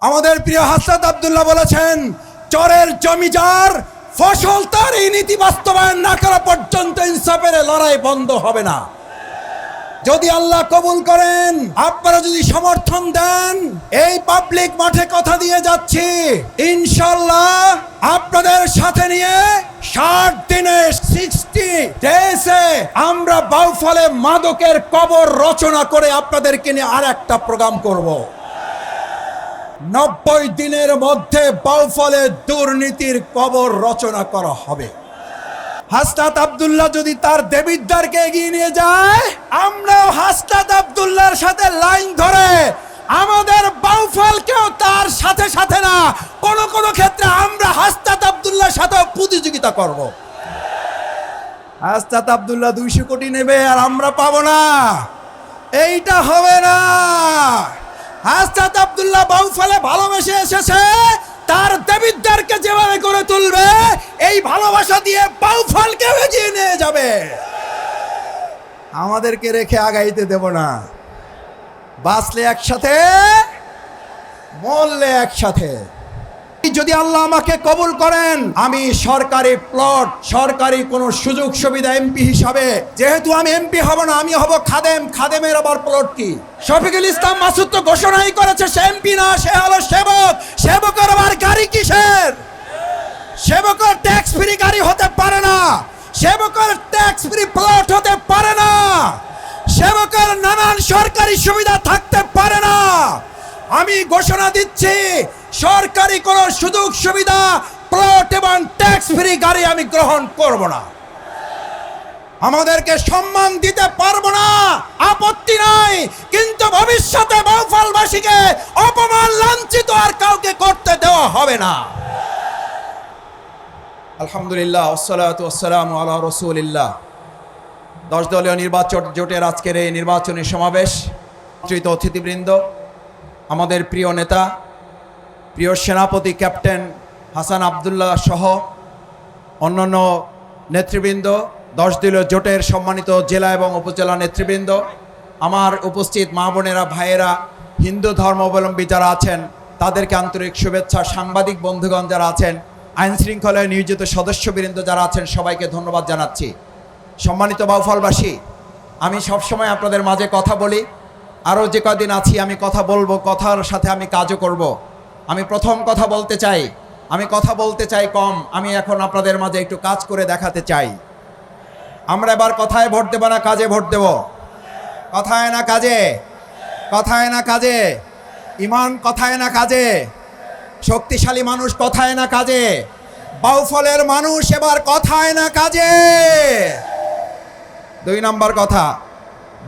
আমাদের প্রিয় হাসনাত আব্দুল্লাহ বলেছেন, চরের জমিদার ফসল তার এই নীতি বাস্তবায়ন না করা পর্যন্ত ইনসাফের লড়াই বন্ধ হবে না। যদি আল্লাহ কবুল করেন, আপনারা যদি সমর্থন দেন, এই পাবলিক মাঠে কথা দিয়ে যাচ্ছি, ইনশাআল্লাহ আপনাদের সাথে নিয়ে 60 দিনে 60 ডেজে আমরা বাউফলে মাদকের কবর রচনা করে আপনাদেরকে নিয়ে আর একটা প্রোগ্রাম করব। 90 দিনের মধ্যে বাউফলে দুর্নীতির কবর রচনা করা হবে। হাসনাত আব্দুল্লাহ যদি তার দেবিদ্বারকে এগিয়ে নিয়ে যায়, আমরাও হাসনাত আব্দুল্লাহর সাথে লাইন ধরে আমাদের বাউফলকেও তার সাথে সাথে না, কোন ক্ষেত্রে আমরা হাসনাত আব্দুল্লাহর সাথে প্রতিযোগিতা করব। হাসনাত আব্দুল্লাহ 200 কোটি নেবে আর আমরা পাবো না, এইটা হবে না। হাসনাত আব্দুল্লাহ বাউফলে ভালোবেসে এসেছে, তার দেবিদ্বারকে যেভাবে করে তুলবে, এই ভালোবাসা দিয়ে বাউফলকে এগিয়ে নিয়ে যাবে। আমাদেরকে রেখে আগাইতে দেব না। বাঁচলে একসাথে, মরলে একসাথে। যদি আল্লাহ আমাকে কবুল করেন, আমি সরকারি প্লট, সরকারি কোন সুযোগ সুবিধা এমপি হিসাবে, যেহেতু আমি এমপি হব না, আমি হব খাদেম। খাদেমের আবার প্লট কি? শফিকুল ইসলাম মাসুদ তো ঘোষণাই করেছে সে এমপি না, সে হলো সেবক। সেবকের আবার গাড়ি কিসের? সেবকের ট্যাক্স ফ্রি গাড়ি হতে পারে না, সেবকের ট্যাক্স ফ্রি প্লট হতে পারে না, সেবকের নানান সরকারি সুবিধা থাকতে পারে না। আমি ঘোষণা দিচ্ছি, সরকারি কোন সুযোগ সুবিধা, প্লট এবং ট্যাক্স ফ্রি গাড়ি আমি গ্রহণ করব না। আমাদেরকে সম্মান দিতে পারবো না, আপত্তি নাই, কিন্তু ভবিষ্যতে বাউফলবাসীকে অপমান, লাঞ্ছিত আর কাউকে করতে দেওয়া হবে না। আলহামদুলিল্লাহ, ওয়াসসালাতু ওয়াসসালামু আলা রাসূলিল্লাহ। 10 দলীয় নির্বাচন জোটের আজকের এই নির্বাচনী সমাবেশ, আমন্ত্রিত অতিথিবৃন্দ, আমাদের প্রিয় নেতা, প্রিয় সেনাপতি ক্যাপ্টেন হাসান আব্দুল্লাহ সহ অন্যান্য নেতৃবৃন্দ, 10 দলীয় জোটের সম্মানিত জেলা এবং উপজেলা নেতৃবৃন্দ, আমার উপস্থিত মা বোনেরা, ভাইয়েরা, হিন্দু ধর্মাবলম্বী যারা আছেন তাদেরকে আন্তরিক শুভেচ্ছা, সাংবাদিক বন্ধুগণ যারা আছেন, আইন শৃঙ্খলায় নিয়োজিত সদস্যবৃন্দ যারা আছেন, সবাইকে ধন্যবাদ জানাচ্ছি। সম্মানিত বাউফলবাসী, আমি সবসময় আপনাদের মাঝে কথা বলি, আরও যে কদিন আছি আমি কথা বলবো, কথার সাথে আমি কাজও করব। আমি প্রথম কথা বলতে চাই, আমি কথা বলতে চাই কম, আমি এখন আপনাদের মাঝে একটু কাজ করে দেখাতে চাই। আমরা এবার কথায় ভোট দেব না কাজে ভোট দেব? কথায় না কাজে? কথায় না কাজে? ইমান কথায় না কাজে? শক্তিশালী মানুষ কথায় না কাজে? বাউফলের মানুষ এবার কথায় না কাজে? 2 নম্বর কথা,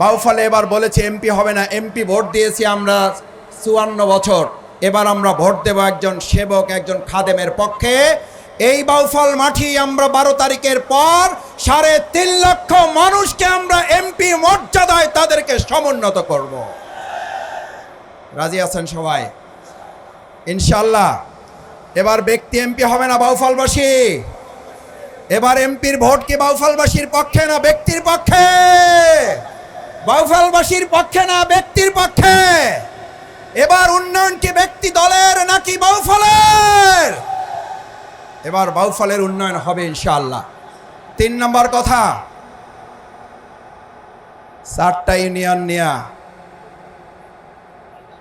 বাউফলে এবার বলেছে এমপি হবে না। এমপি ভোট দিয়েছি আমরা 54 বছর, এবার আমরা ভোট দেব একজন সেবক, একজন খাদেমের পক্ষে। এই বাউফল মাঠি আমরা 12 তারিখের পর 3.5 লক্ষ মানুষকে আমরা এমপি মর্যাদায় তাদেরকে সমুন্নত করব। রাজি আছেন সবাই? ইনশাআল্লাহ। এবার ব্যক্তি এমপি হবে না বাউফলবাসী, এবার এমপির ভোট কি বাউফলবাসীর পক্ষে না ব্যক্তির পক্ষে? বাউফলবাসীর পক্ষে না ব্যক্তির পক্ষে? এবার উন্নয়ন কি ব্যক্তি দলের নাকি বাউফলের? এবার বাউফলের উন্নয়ন হবে ইনশাআল্লাহ। 3 নম্বর কথা, 4টা ইউনিয়ন নিয়ে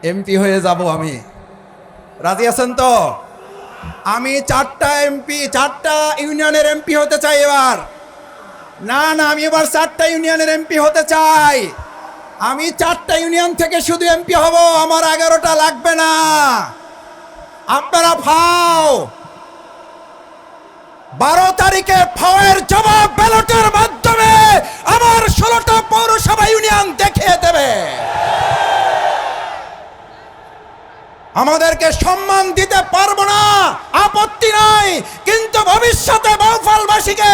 এমপি হয়ে যাব আমি। রাজি আছেন তো? আমি 4টা ইউনিয়নের এমপি হতে চাই এবার। না, আমি এবার 4টা ইউনিয়নের এমপি হতে চাই। আমি 4টা ইউনিয়ন থেকে শুধু এমপি হব, আমার 11টা লাগবে না। আপনারা ফাও 12 তারিখে ফাওয়ের জবাব ব্যালটের মাধ্যমে আমার 16টা পৌরসভা ইউনিয়ন দেখিয়ে দেবে। আমাদেরকে সম্মান দিতে পারবো না, আপত্তি নাই, কিন্তু ভবিষ্যতে বাউফলবাসীকে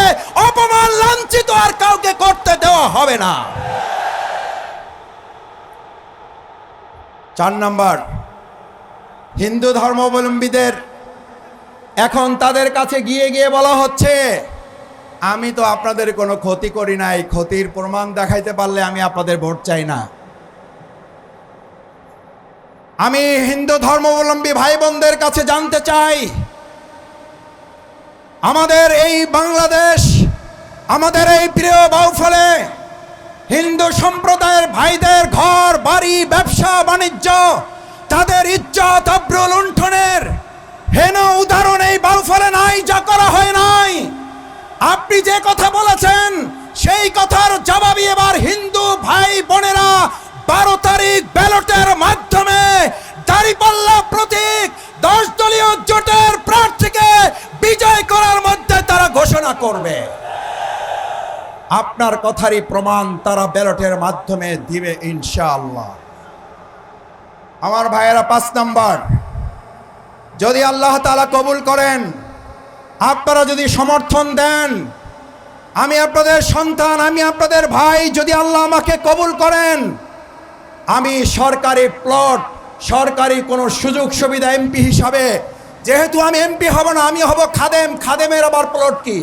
অপমান, লাঞ্ছিত আর কাউকে করতে দেওয়া হবে না। 4 নম্বর, হিন্দু ধর্মাবলম্বীদের এখন তাদের কাছে গিয়ে বলা হচ্ছে, আমি তো আপনাদের কোনো ক্ষতি করি নাই, ক্ষতির প্রমাণ দেখাইতে পারলে আমি আপনাদের ভোট চাই না। আমি হিন্দু ধর্মাবলম্বী ভাই বোনদের কাছে জানতে চাই, আমাদের এই বাংলাদেশ, আমাদের এই প্রিয় বাউফলে হিন্দু সম্প্রদায়ের ভাইদের ঘর বাড়ি ব্যবসা বাণিজ্য, তাদের ইজ্জত আব্রু লুণ্ঠনের হেন উদাহরণ এই বাউফলে নাই, যা করা হয় নাই। আপনি যে কথা বলেছেন সেই কথার জবাবই এবার হিন্দু ভাই বোনেরা 12 তারিখ ব্যালটের মাধ্যমে দাঁড়িপাল্লা প্রতীক 10 দলীয় জোটের প্রার্থীকে বিজয় করার মধ্যে তারা ঘোষণা করবে। আপনার কথারই প্রমাণ তারা ব্যালটের মাধ্যমে দিবে ইনশাআল্লাহ। আমার ভাইয়েরা, 5 নাম্বার, যদি আল্লাহ তাআলা কবুল করেন, আপনারা যদি সমর্থন দেন, আমি আপনাদের সন্তান, আমি আপনাদের ভাই, যদি আল্লাহ আমাকে কবুল করেন, আমি সরকারি প্লট, সরকারি কোনো সুযোগ সুবিধা এমপি হিসাবে, যেহেতু আমি এমপি হব না, আমি হব খাদেম। খাদেমের আবার প্লট কি?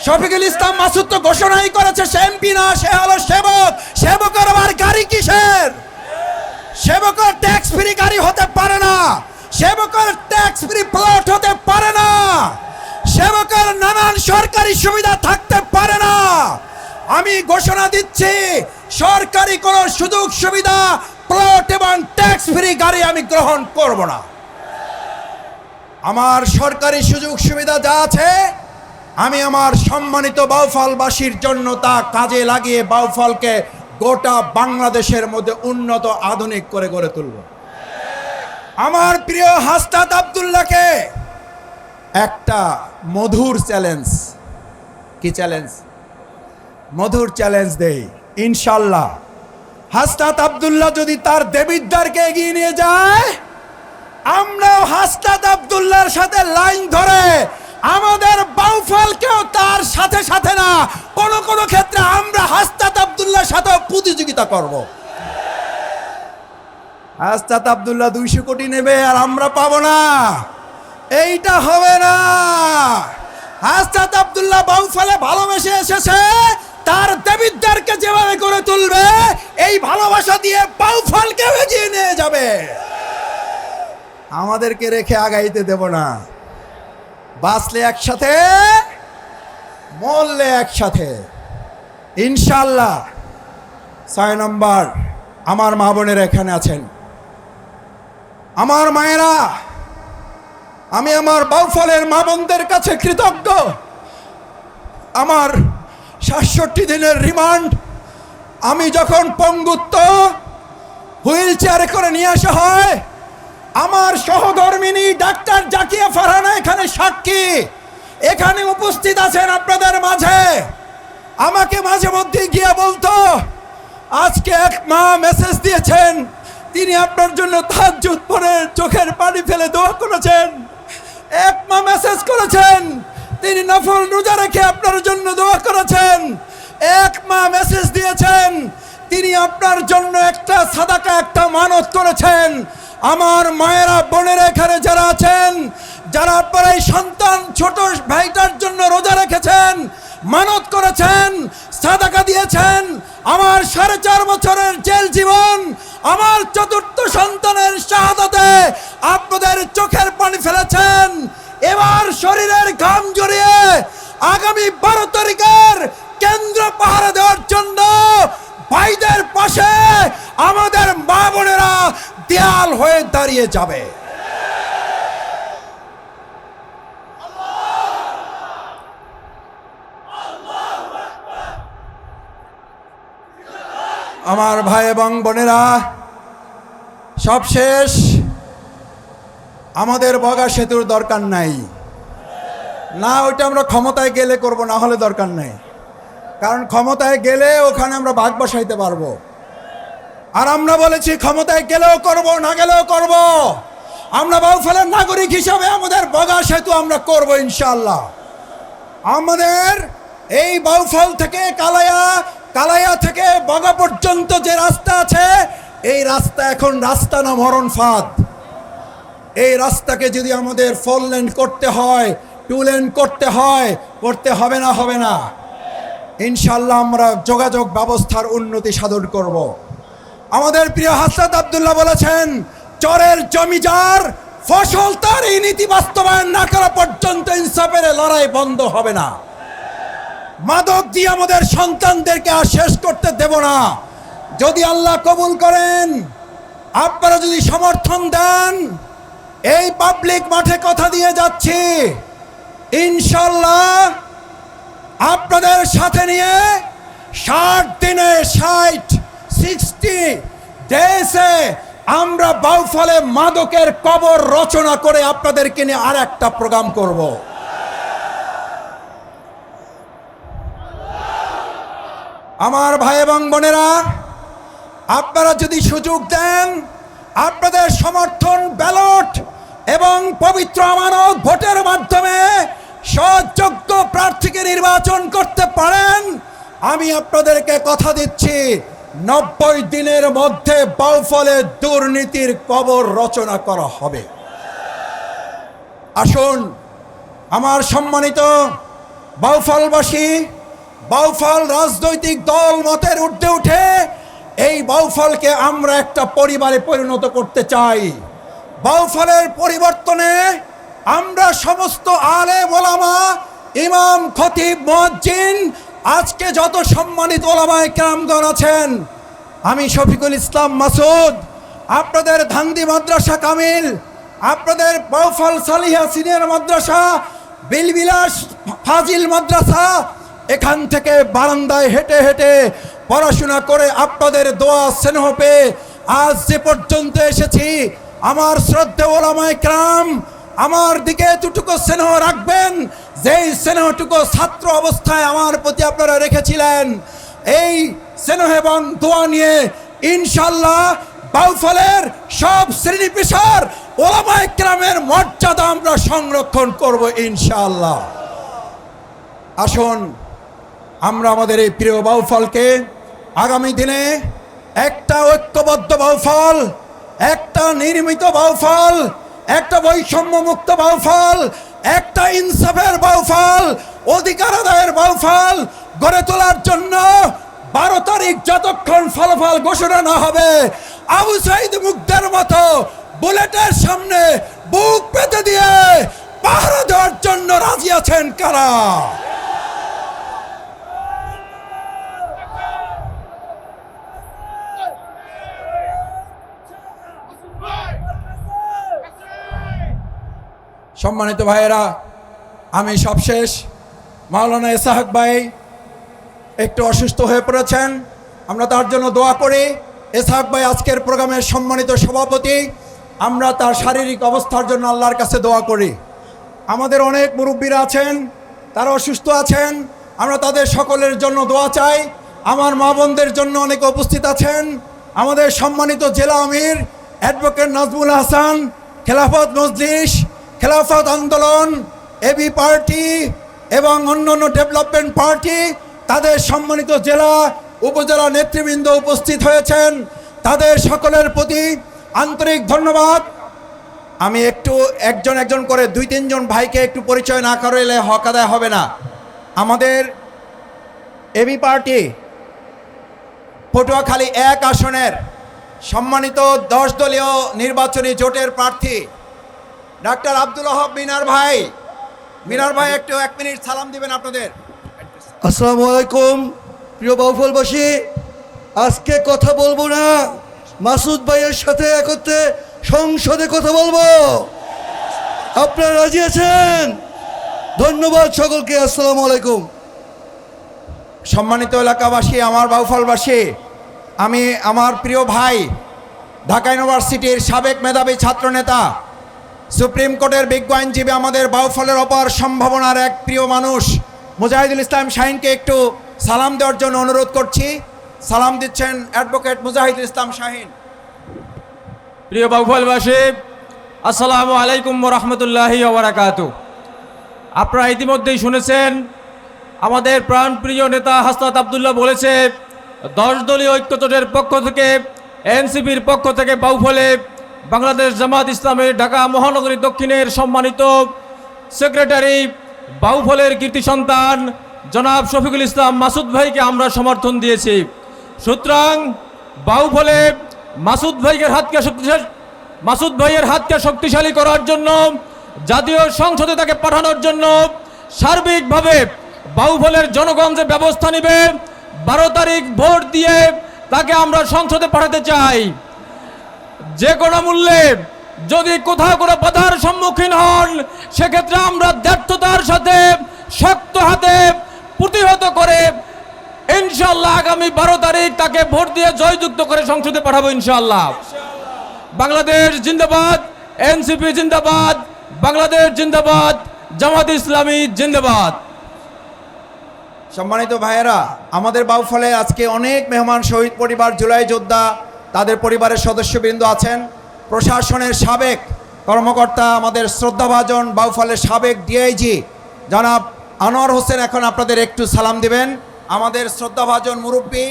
শফিকুল ইসলাম মাসুদ তো ঘোষণাই করেছে সে এমপি না, সে হলো সেবক। সেবকের আবার গাড়ি কিসের? সেবকের ট্যাক্স ফ্রি গাড়ি হতে পারে না, সেবকের ট্যাক্স ফ্রি প্লট হতে পারে না, সেবকের নানান সরকারি সুবিধা থাকতে পারে না। আমি ঘোষণা দিচ্ছি, সরকারি কোনো সুযোগ সুবিধা, প্লট এবং ট্যাক্স ফ্রি গাড়ি আমি গ্রহণ করব না। আমার সরকারি সুযোগ সুবিধা যা আছে, আমি আমার সম্মানিত বাউফলবাসীর জন্য তা কাজে লাগিয়ে বাউফলকে গোটা বাংলাদেশের মধ্যে উন্নত আধুনিক করে গড়ে তুলব। আমার প্রিয় হাসনাত আব্দুল্লাহকে একটা মধুর চ্যালেঞ্জ, কি চ্যালেঞ্জ? মধুর চ্যালেঞ্জ দেই, ইনশাল্লাহ হাসনাত আব্দুল্লাহ যদি তার দেবিদ্বারকে এগিয়ে নিয়ে যায়, আমরাও হাসনাত আব্দুল্লাহর সাথে লাইন ধরে আমাদের বাউফলকেও তার সাথে সাথে না, কোন ক্ষেত্রে আমরা হাসনাত আব্দুল্লাহর সাথে প্রতিযোগিতা করব। হাসনাত আব্দুল্লাহ 200 কোটি নেবে আর আমরা পাবো না, এইটা হবে না। হাসনাত আব্দুল্লাহ বাউফলে ভালোবেসে এসেছে, তার দেবিদ্বারকে যেভাবে করে তুলবে, এই ভালোবাসা দিয়ে বাউফলকে এগিয়ে নিয়ে যাবে। আমাদেরকে রেখে আগাইতে দেব না। বাঁচলে একসাথে, মরলে একসাথে, ইনশাল্লাহ। 6 নম্বর, আমার মা বোনেরা এখানে আছেন, আমার মায়েরা, আমি আমার বাউফলের মা বোনদের কাছে কৃতজ্ঞ। আমার 67 দিনের রিমান্ড, আমি যখন পঙ্গুত্ব হুইল চেয়ারে করে নিয়ে আসা হয়, আমার সহধর্মিনী ডাক্তার জাকিয়া ফারহানা এখানে সাক্ষী, এখানে উপস্থিত আছেন আপনাদের মাঝে। আমাকে মাঝে মধ্যে গিয়ে বলতো, আজকে এক মা মেসেজ দিয়েছেন, তিনি আপনার জন্য তাহাজ্জুদ পড়ে চোখের পানি ফেলে দোয়া করেছেন। এক মা মেসেজ করেছেন, তিনি নফল রোজা রেখে আপনার জন্য দোয়া করেছেন। এক মা মেসেজ দিয়েছেন, তিনি আপনার জন্য একটা সাদাকা, একটা মানত করেছেন। আমার মায়েরা বোনেরা এখানে যারা আছেন, যারা আপনার এই সন্তান ছোট ভাইটার জন্য রোজা রেখেছেন, মানত করেছেন, সাদাকা দিয়েছেন, আমার 4.5 বছরের জেল জীবন, আমার 4র্থ সন্তানের শাহাদাতে আপনাদের চোখের পানি ফেলেছেন। এবার শরীরের ঘাম জড়িয়ে আগামী 12 তারিখের কেন্দ্র পাহারা দেওয়ার জন্য ভাইদের পাশে আমাদের মা বোনেরা দেয়াল হয়ে দাঁড়িয়ে যাবে। আমার ভাই এবং বোনেরা, সবশেষ, আমাদের বগা সেতুর দরকার নাই না, ওইটা আমরা ক্ষমতায় গেলে করব, না হলে দরকার নাই। কারণ ক্ষমতায় গেলে ওখানে আমরা ভাগ বসাইতে পারবো। আর আমরা বলেছি ক্ষমতায় গেলেও করব, না গেলেও করব। আমরা বাউফলের নাগরিক হিসাবে আমাদের বগা সেতু আমরা করব ইনশাআল্লাহ। আমাদের এই বাউফল থেকে কালাইয়া, কালাইয়া থেকে বগা পর্যন্ত যে রাস্তা আছে, এই রাস্তা এখন রাস্তা না, মরণ ফাঁদ। এই রাস্তাকে যদি আমাদের 4 লেন করতে হয়, 2 লেন করতে হয়, করতে হবে না, হবে না। ইনশাআল্লাহ আমরা যোগাযোগ ব্যবস্থার উন্নতি সাধন করব। আমাদের প্রিয় হাসরাত আব্দুল্লাহ বলেছেন, চরের জমিদার ফসল তার এই নীতি বাস্তবায়ন না করা পর্যন্ত ইনসাফের লড়াই বন্ধ হবে না। মাদক দিয়ে আমাদের সন্তানদেরকে আর শেষ করতে দেব না। যদি আল্লাহ কবুল করেন, আপনারা যদি সমর্থন দেন, এই পাবলিক মাঠে কথা দিয়ে যাচ্ছি, ইনশাল্লাহ আপনাদের সাথে নিয়ে 60 দিনে 60 ডেজে আমরা বাউফলে মাদকের কবর রচনা করে আপনাদেরকে নিয়ে আর একটা প্রোগ্রাম করব। আমার ভাই এবং বোনেরা, আপনারা যদি সুযোগ দেন, আপনাদের সমর্থন, ব্যালট এবং পবিত্র আমানত ভোটের মাধ্যমে সৎযোগ্য প্রার্থীকে নির্বাচন করতে পারেন, আমি আপনাদেরকে কথা দিচ্ছি 90 দিনের মধ্যে বাউফলে দুর্নীতির কবর রচনা করা হবে। আসুন আমার সম্মানিত বাউফলবাসী, বাউফল রাজনৈতিক দল মতের ঊর্ধ্বে উঠে এই বাউফলকে আমরা একটা পরিবারে পরিণত করতে চাই। বাউফলের পরিবর্তনে আমরা সমস্ত আলেম ওলামা, ইমাম, খতিব, মুয়াজ্জিন, আজকে যত সম্মানিত ওলামায়ে কেরামগণ আছেন, আমি শফিকুল ইসলাম মাসুদ, আপনাদের ধান্দি মাদ্রাসা কামিল, আপনাদের বাউফল সালিহা সিনিয়র মাদ্রাসা, বিলবিলাস ফাজিল মাদ্রাসা, এখান থেকে বারান্দায় হেঁটে হেঁটে পড়াশোনা করে আপনাদের দোয়া স্নেহ পেয়ে আজ যে পর্যন্ত এসেছি, আমার শ্রদ্ধেয় ওলামায়ে কেরাম আমার দিকে এতটুকু স্নেহ রাখবেন, যেই স্নেহটুকু ছাত্র অবস্থায় আমার প্রতি আপনারা রেখেছিলেন। এই স্নেহ এবং দোয়া নিয়ে ইনশাল্লাহ বাউফলের সব শ্রেণী পেশার ওলামায়ে কেরামের মর্যাদা আমরা সংরক্ষণ করব ইনশাআল্লাহ। আসুন আমরা আমাদের এই প্রিয় বাউফলকে আগামী দিনে একটা ঐক্যবদ্ধ বাউফল, একটা নির্মিত বাউফল, একটা বৈষম্য মুক্ত বাউফল, একটা ইনসাফের বাউফল, অধিকার আদায়ের বাউফল গড়ে তোলার জন্য 12 তারিখ যতক্ষণ ফলাফল ঘোষণা না হবে, আবু সাইদ মুগ্ধের মতো বুলেটের সামনে বুক পেতে দিয়ে পাহারা দেওয়ার জন্য রাজি আছেন কারা? সম্মানিত ভাইয়েরা, আমি সবশেষ মাওলানা ইসহাক ভাই একটু অসুস্থ হয়ে পড়েছেন, আমরা তার জন্য দোয়া করি। ইসহাক ভাই আজকের প্রোগ্রামের সম্মানিত সভাপতি, আমরা তার শারীরিক অবস্থার জন্য আল্লাহর কাছে দোয়া করি। আমাদের অনেক মুরব্বীরা আছেন, তারা অসুস্থ আছেন, আমরা তাদের সকলের জন্য দোয়া চাই। আমার মা বোনদের জন্য অনেকে উপস্থিত আছেন, আমাদের সম্মানিত জেলা আমির অ্যাডভোকেট নাজমুল হাসান, খেলাফত মজলিস, খেলাফত আন্দোলন, এবি পার্টি এবং অন্যান্য ডেভেলপমেন্ট পার্টি, তাদের সম্মানিত জেলা উপজেলা নেতৃবৃন্দ উপস্থিত হয়েছেন, তাদের সকলের প্রতি আন্তরিক ধন্যবাদ। আমি একটু একজন করে 2-3 জন ভাইকে একটু পরিচয় না করলে হক আদায় হবে না। আমাদের এবি পার্টি পটুয়াখালী 1 আসনের সম্মানিত 10 দলীয় নির্বাচনী জোটের প্রার্থী ডাক্তার আব্দুল ওয়াহাব মিনার ভাই, একটু 1 মিনিট সালাম দিবেন আপনাদের। আসসালামু আলাইকুম প্রিয় বাউফলবাসী, আজকে কথা বলবো না, মাসুদ ভাইয়ের সাথে একত্রে সংসদে কথা বলবো। আপনারা রাজি আছেন? ধন্যবাদ সকলকে। আসসালামু আলাইকুম। সম্মানিত এলাকাবাসী, আমার বাউফলবাসী, আমি আমার প্রিয় ভাই ঢাকা ইউনিভার্সিটির সাবেক মেধাবী ছাত্রনেতা, সুপ্রিম কোর্টের বিজ্ঞ আইনজীবী, আমাদের বাউফলের অপার সম্ভাবনার এক প্রিয় মানুষ মুজাহিদুল ইসলাম শাহিনকে একটু সালাম দেওয়ার জন্য অনুরোধ করছি। সালাম দিচ্ছেন অ্যাডভোকেট মুজাহিদুল ইসলাম শাহিন। প্রিয় বাউফলবাসী, আসসালামু আলাইকুম ওয়া রাহমাতুল্লাহি ওয়া বারাকাতুহু। আপনারা ইতিমধ্যেই শুনেছেন আমাদের প্রাণপ্রিয় নেতা হাসনাত আব্দুল্লাহ বলেছে 10 দলীয় ঐক্যজোটের পক্ষ থেকে, এনসিপির পক্ষ থেকে বাউফলে বাংলাদেশ জামাত ইসলামের ঢাকা মহানগরী দক্ষিণের সম্মানিত সেক্রেটারি, বাউফলের কীর্তি সন্তান জনাব শফিকুল ইসলাম মাসুদ ভাইকে আমরা সমর্থন দিয়েছি। সুতরাং বাহুফলে মাসুদ ভাইয়ের হাতকে শক্তিশালী করার জন্য, জাতীয় সংসদে তাকে পাঠানোর জন্য সার্বিকভাবে বাহুফলের জনগণ যে ব্যবস্থা নেবে, 12 তারিখ ভোট দিয়ে তাকে আমরা সংসদে পাঠাতে চাই। যে কোনো মূল্যে যদি কোথাও কোনো বাধার সম্মুখীন হন, সেক্ষেত্রে আমরা ব্যর্থতার সাথে শক্ত হাতে প্রতিহত করে ইনশাআল্লাহ আগামী 12 তারিখ তাকে ভোট দিয়ে জয়যুক্ত করে সংসদে পাঠাবো ইনশাআল্লাহ। বাংলাদেশ জিন্দাবাদ, এনসিপি জিন্দাবাদ, বাংলাদেশ জিন্দাবাদ, জামাত ইসলামী জিন্দাবাদ। সম্মানিত ভাইয়েরা, আমাদের বাউফলে আজকে অনেক মেহমান, শহীদ পরিবার, জুলাই যোদ্ধা, তাদের পরিবারের সদস্যবৃন্দ আছেন। প্রশাসনের সাবেক কর্মকর্তা, আমাদের শ্রদ্ধাভাজন বাউফলের সাবেক ডিআইজি জনাব আনোয়ার হোসেন এখন আপনাদের একটু সালাম দিবেন। আমাদের শ্রদ্ধাভাজন মুরব্বী,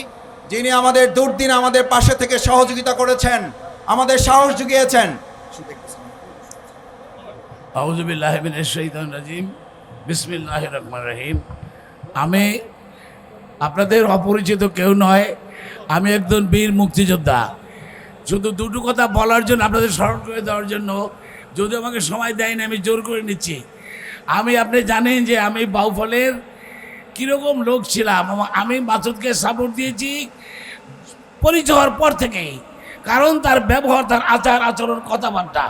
যিনি আমাদের দুর্দিন আমাদের পাশে থেকে সহযোগিতা করেছেন, আমাদের সাহস জুগিয়েছেন। আউযু বিল্লাহি মিনাশ শাইতানির রাজিম, বিসমিল্লাহির রহমানির রহিম। আমি আপনাদের অপরিচিত কেউ নয়, আমি একজন বীর মুক্তিযোদ্ধা। শুধু দুটো কথা বলার জন্য, আপনাদের স্মরণ করে দেওয়ার জন্য, যদি আমাকে সময় দেয় না আমি জোর করে নিচ্ছি। আপনি জানেন যে আমি বাউফলের কীরকম লোক ছিলাম। আমি মাসুদকে সাপোর্ট দিয়েছি পরিচয় হওয়ার পর থেকেই, কারণ তার ব্যবহার, তার আচার আচরণ, কথাবার্তা।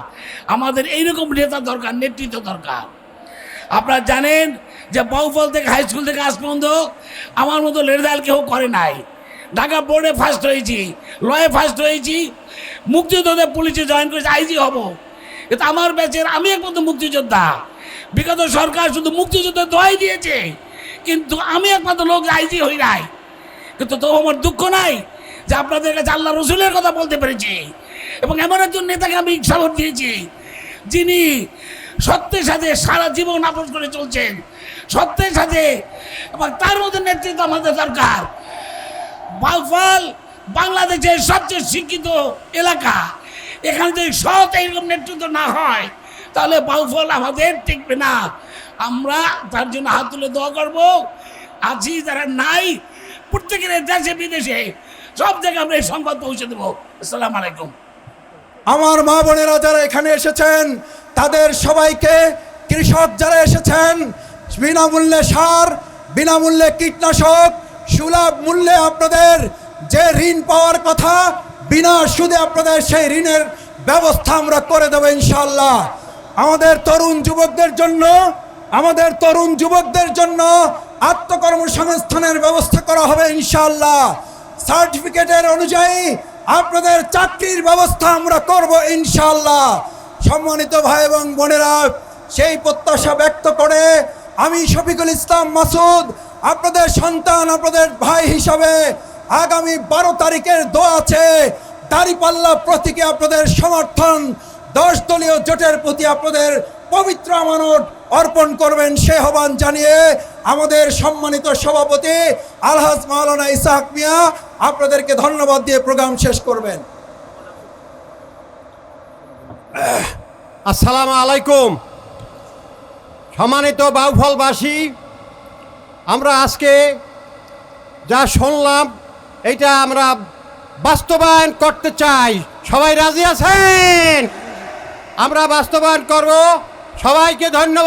আমাদের এইরকম নেতা দরকার, নেতৃত্ব দরকার। আপনারা জানেন যে বাউফল থেকে হাই স্কুল থেকে আজ পর্যন্ত আমার মতো রেজাল্ট কেউ করে নাই। ঢাকা বোর্ডে ফার্স্ট হয়েছি, লয়ে ফার্স্ট হয়েছি, মুক্তিযোদ্ধা পুলিশে জয়েন করেছি, আইজি হব। কিন্তু আমার ব্যাচের আমি একমাত্র মুক্তিযোদ্ধা। বিগত সরকার শুধু মুক্তিযোদ্ধা দোয়াই দিয়েছে, কিন্তু আমি একমাত্র লোক আইজি হই নাই। কিন্তু তবু আমার দুঃখ নাই যে আপনাদের কাছে আল্লাহ রসুলের কথা বলতে পেরেছি, এবং এমন একজন নেতাকে আমি সাপোর্ট দিয়েছি যিনি সত্যের সাথে সারা জীবন আপোষ করে চলছেন, সত্যের সাথে। এবং তার মধ্যে নেতৃত্ব আমাদের দরকার। বাউফল বাংলাদেশের সবচেয়ে শিক্ষিত এলাকা, এখানে যদি সৎ এইরকম নেতৃত্ব না হয় তাহলে বাউফল আমাদের টিকবে না। আমরা তার জন্য হাত তুলে দোয়া করব। আছি যারা নাই, প্রত্যেকের দেশে বিদেশে সব জায়গায় আমরা এই সংবাদ পৌঁছে দেবো। আসসালামু আলাইকুম। আমার মা বোনেরা যারা এখানে এসেছেন, তাদের সবাইকে, কৃষক যারা এসেছেন, বিনামূল্যে সার, বিনামূল্যে কীটনাশক, সুলভ মূল্যে আপনাদের যে ঋণ পাওয়ার কথা, বিনা সুদে আপনাদের সেই ঋণের ব্যবস্থা আমরা করে দেবো ইনশাআল্লাহ। আমাদের তরুণ যুবকদের জন্য আত্মকর্মসংস্থানের ব্যবস্থা করা হবে ইনশাআল্লাহ। সার্টিফিকেটের অনুযায়ী আপনাদের চাকরির ব্যবস্থা আমরা করব ইনশাআল্লাহ। সম্মানিত ভাই এবং বোনেরা, সেই প্রত্যাশা ব্যক্ত করে আমি শফিকুল ইসলাম মাসুদ, আপনাদের সন্তান, আপনাদের ভাই হিসাবে আগামী 12 তারিখের দোয়া আছে, দাঁড়িপাল্লা প্রতীকে আপনাদের সমর্থন, 10 দলীয় জোটের প্রতি আপনাদের পবিত্র আমানত অর্পণ করবেন সে আহ্বান জানিয়ে আমাদের সম্মানিত সভাপতি আলহাজ মাওলানা ইসহাক মিয়া আপনাদেরকে ধন্যবাদ দিয়ে প্রোগ্রাম শেষ করবেন। আসসালামু আলাইকুম। সম্মানিত বাউফলবাসী, আমরা আজকে যা শুনলাম এটা আমরা বাস্তবায়ন করতে চাই। সবাই রাজি আছেন? আমরা বাস্তবায়ন করব। সবাইকে ধন্যবাদ।